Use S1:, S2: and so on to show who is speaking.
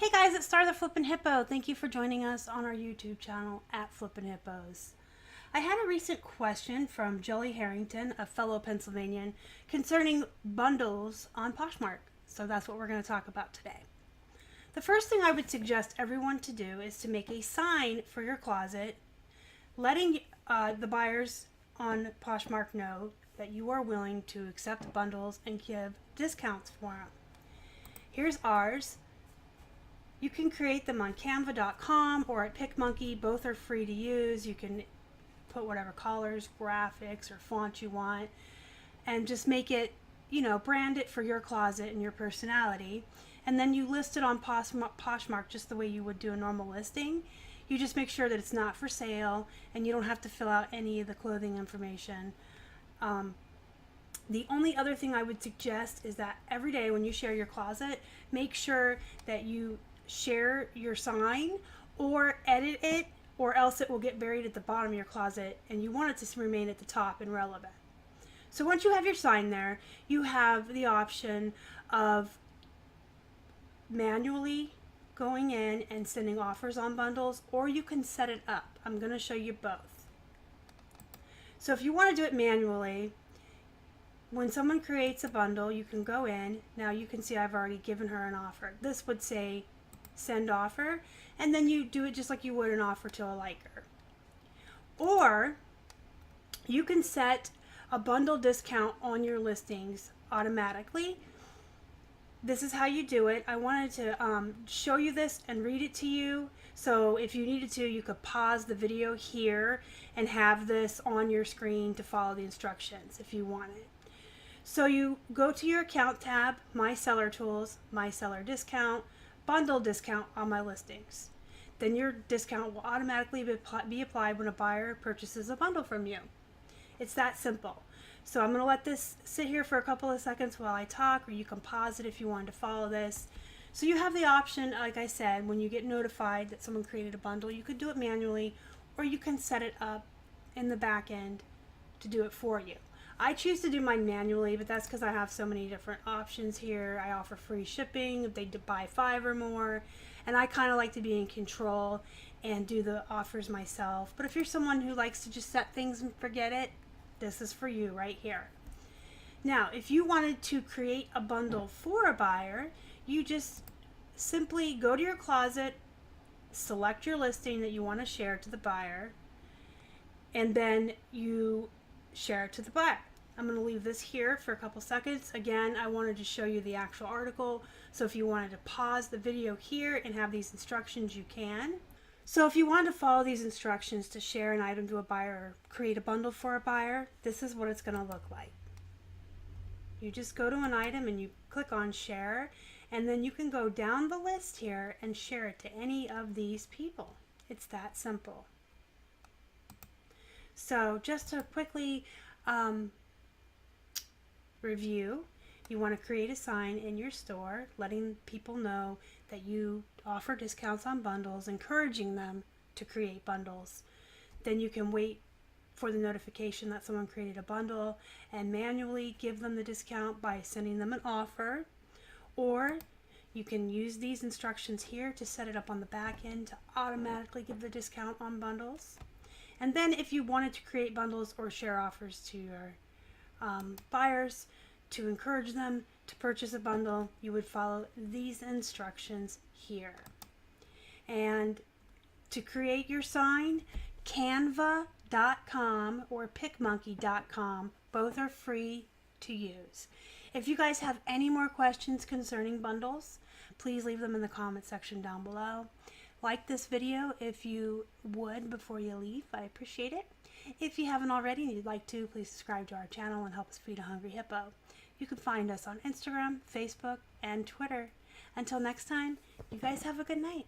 S1: Hey guys, it's Star the Flippin' Hippo. Thank you for joining us on our YouTube channel at Flippin' Hippos. I had a recent question from Jolly Harrington, a fellow Pennsylvanian, concerning bundles on Poshmark. So that's what we're going to talk about today. The first thing I would suggest everyone to do is to make a sign for your closet, letting the buyers on Poshmark know that you are willing to accept bundles and give discounts for them. Here's ours. You can create them on canva.com or at PicMonkey. Both are free to use. You can put whatever colors, graphics, or fonts you want and just make it, brand it for your closet and your personality. And then you list it on Poshmark just the way you would do a normal listing. You just make sure that it's not for sale and you don't have to fill out any of the clothing information. The only other thing I would suggest is that every day when you share your closet, make sure that you share your sign or edit it, or else it will get buried at the bottom of your closet and you want it to remain at the top and relevant. So once you have your sign there, you have the option of manually going in and sending offers on bundles, or you can set it up. I'm going to show you both. So if you want to do it manually, when someone creates a bundle, you can go in. Now you can see I've already given her an offer. This would say send offer, and then you do it just like you would an offer to a liker. Or you can set a bundle discount on your listings automatically. This is how you do it. I wanted to show you this and read it to you. So if you needed to, you could pause the video here and have this on your screen to follow the instructions if you wanted. So you go to your account tab, My Seller Tools, My Seller Discount, Bundle Discount on my listings. Then your discount will automatically be applied when a buyer purchases a bundle from you. It's that simple. So I'm going to let this sit here for a couple of seconds while I talk, or you can pause it if you wanted to follow this. So you have the option, like I said, when you get notified that someone created a bundle, you could do it manually, or you can set it up in the back end to do it for you. I choose to do mine manually, but that's because I have so many different options here. I offer free shipping if they buy 5 or more, and I kind of like to be in control and do the offers myself. But if you're someone who likes to just set things and forget it, this is for you right here. Now, if you wanted to create a bundle for a buyer, you just simply go to your closet, select your listing that you want to share to the buyer, and then you share it to the buyer. I'm going to leave this here for a couple seconds. Again, I wanted to show you the actual article, so if you wanted to pause the video here and have these instructions, you can. So if you want to follow these instructions to share an item to a buyer or create a bundle for a buyer, this is what it's going to look like. You just go to an item and you click on share, and then you can go down the list here and share it to any of these people. It's that simple. So just to quickly review, you want to create a sign in your store letting people know that you offer discounts on bundles, encouraging them to create bundles. Then you can wait for the notification that someone created a bundle and manually give them the discount by sending them an offer, or you can use these instructions here to set it up on the back end to automatically give the discount on bundles. And then if you wanted to create bundles or share offers to your buyers to encourage them to purchase a bundle, you would follow these instructions here. And to create your sign, canva.com or picmonkey.com, both are free to use. If you guys have any more questions concerning bundles, please leave them in the comment section down below. Like this video if you would before you leave. I appreciate it. If you haven't already and you'd like to, please subscribe to our channel and help us feed a hungry hippo. You can find us on Instagram, Facebook, and Twitter. Until next time, you guys have a good night.